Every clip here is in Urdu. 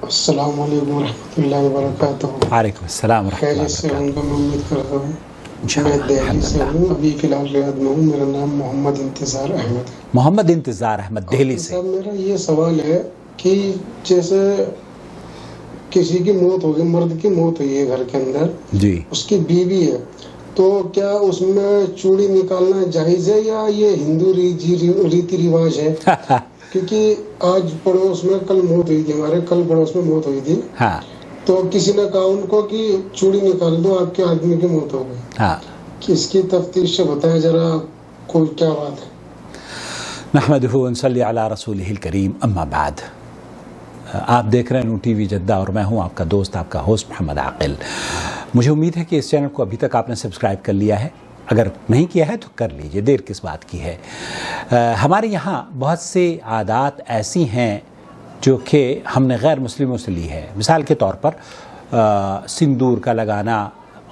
السلام علیکم ورحمۃ اللہ وبرکاتہ. وعلیکم السلام ورحمۃ اللہ خیریت سے ہوں گا, میں امید کرتا ہوں. انشاءاللہ. میں دہلی سے ہوں, ابھی فی الحال ریاض میں ہوں. میرا نام محمد انتظار احمد ہے. محمد انتظار احمد, دہلی سے. صاحب میرا یہ سوال ہے کہ جیسے کسی کی موت ہوگی, مرد کی موت ہوئی ہے گھر کے اندر, جی, اس کی بیوی ہے, تو کیا اس میں چوڑی نکالنا جائز ہے یا یہ ہندو ریتی رواج ہے؟ کیونکہ آج پڑوس میں کل موت ہوئی تھی, ہمارے کل پڑوس میں موت ہوئی تھی, ہاں تو کسی نے کہا ان کو کہ چوڑی نکال دو, آپ کے آدمی کی موت ہو گئی. ہاں, کہ اس کی تفتیش سے بتائیں ذرا کوئی کیا بات ہے. نحمدہ ونصلی علی رسولہ الکریم, اما بعد. آپ دیکھ رہے ہیں نو ٹی وی جدہ اور میں ہوں آپ کا دوست, آپ کا ہوسٹ محمد عاقل. مجھے امید ہے کہ اس چینل کو ابھی تک آپ نے سبسکرائب کر لیا ہے, اگر نہیں کیا ہے تو کر لیجئے, دیر کس بات کی ہے. ہمارے یہاں بہت سے عادات ایسی ہیں جو کہ ہم نے غیر مسلموں سے لی ہے. مثال کے طور پر سندور کا لگانا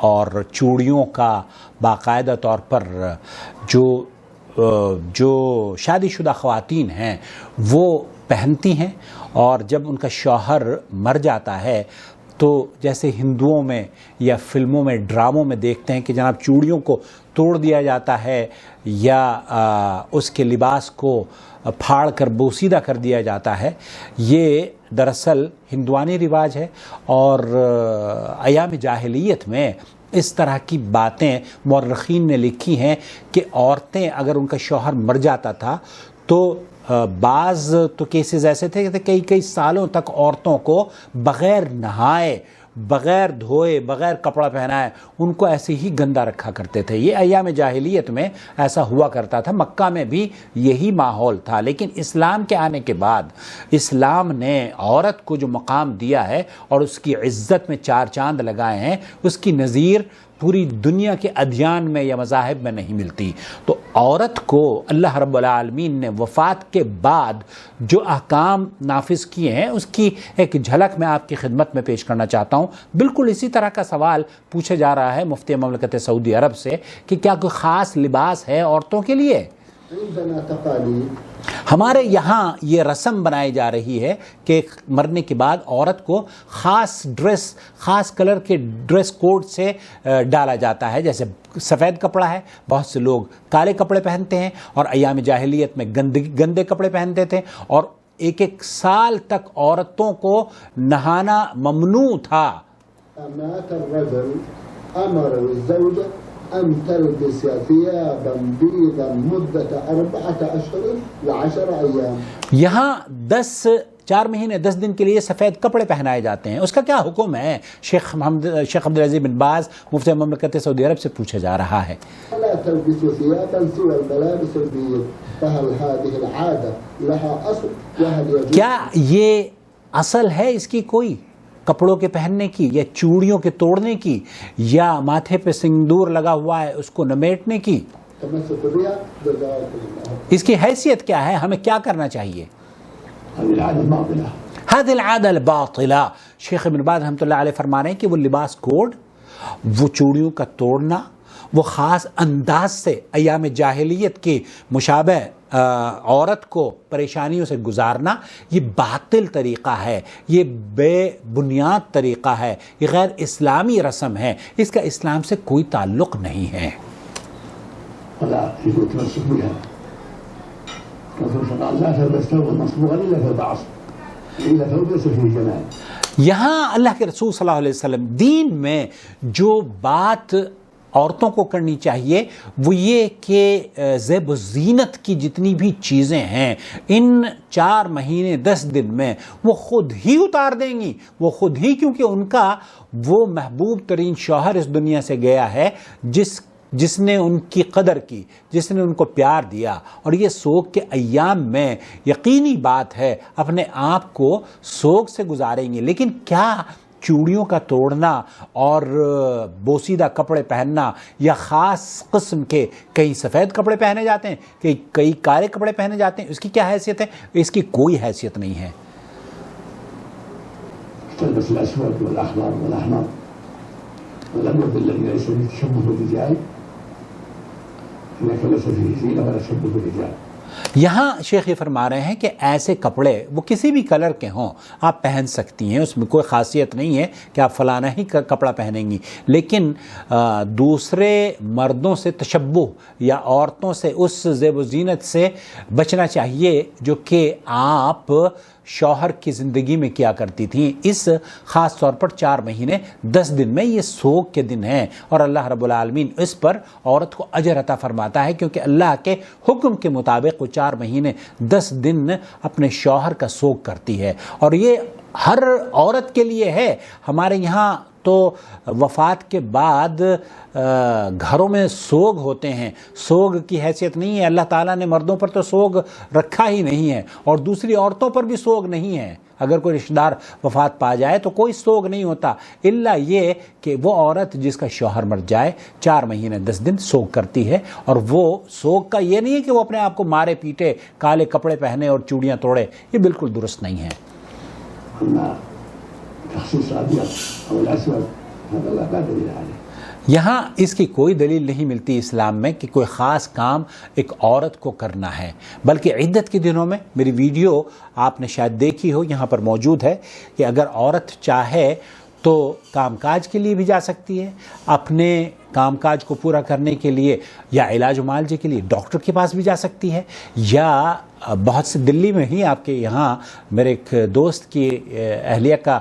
اور چوڑیوں کا باقاعدہ طور پر جو شادی شدہ خواتین ہیں وہ پہنتی ہیں, اور جب ان کا شوہر مر جاتا ہے تو جیسے ہندوؤں میں یا فلموں میں ڈراموں میں دیکھتے ہیں کہ جناب چوڑیوں کو توڑ دیا جاتا ہے یا اس کے لباس کو پھاڑ کر بوسیدہ کر دیا جاتا ہے. یہ دراصل ہندوانی رواج ہے, اور ایام جاہلیت میں اس طرح کی باتیں مورخین نے لکھی ہیں کہ عورتیں اگر ان کا شوہر مر جاتا تھا تو بعض تو کیسز ایسے تھے کہ کئی سالوں تک عورتوں کو بغیر نہائے, بغیر دھوئے, بغیر کپڑا پہنائے ان کو ایسے ہی گندا رکھا کرتے تھے. یہ ایام جاہلیت میں ایسا ہوا کرتا تھا, مکہ میں بھی یہی ماحول تھا. لیکن اسلام کے آنے کے بعد اسلام نے عورت کو جو مقام دیا ہے اور اس کی عزت میں چار چاند لگائے ہیں, اس کی نظیر پوری دنیا کے ادیان میں یا مذاہب میں نہیں ملتی. تو عورت کو اللہ رب العالمین نے وفات کے بعد جو احکام نافذ کیے ہیں اس کی ایک جھلک میں آپ کی خدمت میں پیش کرنا چاہتا ہوں. بالکل اسی طرح کا سوال پوچھا جا رہا ہے مفتی مملکت سعودی عرب سے کہ کیا کوئی خاص لباس ہے عورتوں کے لیے. ہمارے یہاں یہ رسم بنائی جا رہی ہے کہ مرنے کے بعد عورت کو خاص ڈریس, خاص کلر کے ڈریس کوڈ سے ڈالا جاتا ہے. جیسے سفید کپڑا ہے, بہت سے لوگ کالے کپڑے پہنتے ہیں, اور ایام جاہلیت میں گندے کپڑے پہنتے تھے, اور ایک سال تک عورتوں کو نہانا ممنوع تھا. أن تلبس ثيابا بيضا مدة 4 أشهر و10 أيام. یہاں 4 مہینے 10 دن کے لیے سفید کپڑے پہنائے جاتے ہیں. اس کا کیا حکم ہے؟ شیخ عبدالعزیز بن باز مفتی مملکت سعودی عرب سے پوچھا جا رہا ہے. لا تلبس ثيابا سوى الملابس البيض فهل هذه العادة لها أصل وهل يجوز؟ کیا یہ اصل ہے اس کی کوئی کپڑوں کے پہننے کی, یا چوڑیوں کے توڑنے کی, یا ماتھے پہ سندور لگا ہوا ہے اس کو نمیٹنے کی؟ اس کی حیثیت کیا ہے, ہمیں کیا کرنا چاہیے؟ هذه العادة الباطلة. شیخ ابن باز رحمۃ اللہ علیہ فرما رہے ہیں کہ وہ لباس کوڈ, وہ چوڑیوں کا توڑنا, وہ خاص انداز سے ایام جاہلیت کے مشابہ عورت کو پریشانیوں سے گزارنا, یہ باطل طریقہ ہے, یہ بے بنیاد طریقہ ہے, یہ غیر اسلامی رسم ہے, اس کا اسلام سے کوئی تعلق نہیں ہے. یہاں اللہ کے رسول صلی اللہ علیہ وسلم دین میں جو بات عورتوں کو کرنی چاہیے وہ یہ کہ زیب و زینت کی جتنی بھی چیزیں ہیں ان 4 مہینے 10 دن میں وہ خود ہی اتار دیں گی, وہ خود ہی, کیونکہ ان کا وہ محبوب ترین شوہر اس دنیا سے گیا ہے جس نے ان کی قدر کی, جس نے ان کو پیار دیا, اور یہ سوگ کے ایام میں یقینی بات ہے اپنے آپ کو سوگ سے گزاریں گے. لیکن کیا چوڑیوں کا توڑنا اور بوسیدہ کپڑے پہننا, یا خاص قسم کے کئی سفید کپڑے پہنے جاتے ہیں, کئی کالے کپڑے پہنے جاتے ہیں, اس کی کیا حیثیت ہے؟ اس کی کوئی حیثیت نہیں ہے. تلبس الأسود والأحمر والأحمر والأبيض الذي ليس فيه تشبه بالرجال، إنك ليس فيه زينة ولا تشبه بالرجال. یہاں شیخ یہ فرما رہے ہیں کہ ایسے کپڑے وہ کسی بھی کلر کے ہوں آپ پہن سکتی ہیں، اس میں کوئی خاصیت نہیں ہے کہ آپ فلانا ہی کپڑا پہنیں گی، لیکن دوسرے مردوں سے تشبہ یا عورتوں سے اس زیب و زینت سے بچنا چاہیے جو کہ آپ شوہر کی زندگی میں کیا کرتی تھیں۔ اس خاص طور پر 4 مہینے 10 دن میں یہ سوگ کے دن ہیں، اور اللہ رب العالمین اس پر عورت کو اجر عطا فرماتا ہے، کیونکہ اللہ کے حکم کے مطابق وہ 4 مہینے 10 دن اپنے شوہر کا سوگ کرتی ہے، اور یہ ہر عورت کے لیے ہے۔ ہمارے یہاں تو وفات کے بعد گھروں میں سوگ ہوتے ہیں، سوگ کی حیثیت نہیں ہے، اللہ تعالیٰ نے مردوں پر تو سوگ رکھا ہی نہیں ہے، اور دوسری عورتوں پر بھی سوگ نہیں ہے۔ اگر کوئی رشتہ دار وفات پا جائے تو کوئی سوگ نہیں ہوتا، الا یہ کہ وہ عورت جس کا شوہر مر جائے 4 مہینے 10 دن سوگ کرتی ہے، اور وہ سوگ کا یہ نہیں ہے کہ وہ اپنے آپ کو مارے پیٹے، کالے کپڑے پہنے اور چوڑیاں توڑے، یہ بالکل درست نہیں ہے۔ تخصيص الأبيض أو الأسود هذا لا دليل عليه۔ یہاں اس کی کوئی دلیل نہیں ملتی اسلام میں کہ کوئی خاص کام ایک عورت کو کرنا ہے، بلکہ عدت کے دنوں میں میری ویڈیو آپ نے شاید دیکھی ہو، یہاں پر موجود ہے کہ اگر عورت چاہے تو کام کاج کے لیے بھی جا سکتی ہے، اپنے کام کاج کو پورا کرنے کے لیے یا علاج و معالجے کے لیے ڈاکٹر کے پاس بھی جا سکتی ہے، یا بہت سے دلی میں ہی آپ کے یہاں میرے ایک دوست کی اہلیہ کا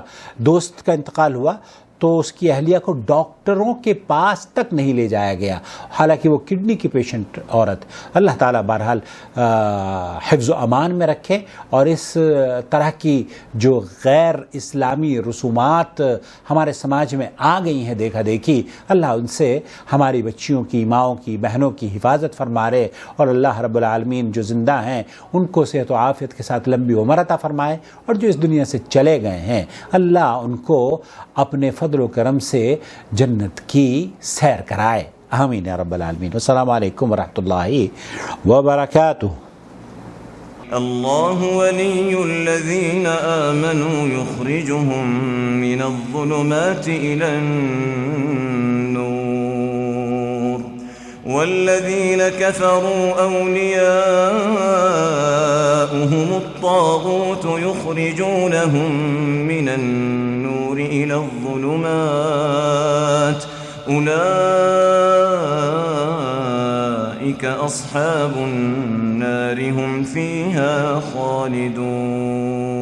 دوست کا انتقال ہوا تو اس کی اہلیہ کو ڈاکٹروں کے پاس تک نہیں لے جایا گیا، حالانکہ وہ کڈنی کی پیشنٹ عورت۔ اللہ تعالیٰ بہرحال حفظ و امان میں رکھے، اور اس طرح کی جو غیر اسلامی رسومات ہمارے سماج میں آ گئی ہیں دیکھا دیکھی، اللہ ان سے ہماری بچیوں کی، ماؤں کی، بہنوں کی حفاظت فرمائے، اور اللہ رب العالمین جو زندہ ہیں ان کو صحت و عافیت کے ساتھ لمبی عمر عطا فرمائے، اور جو اس دنیا سے چلے گئے ہیں اللہ ان کو اپنے فضل و کرم سے جنت کی سیر کرائے، آمین یا رب العالمین۔ السلام علیکم ورحمۃ اللہ وبرکاتہ۔ الله ولي الذين آمنوا يخرجهم من الظلمات إلى النور والذين كفروا أولياؤهم الطاغوت يخرجونهم من النور إلى الظلمات أولئك أصحاب النار هم فيها خالدون۔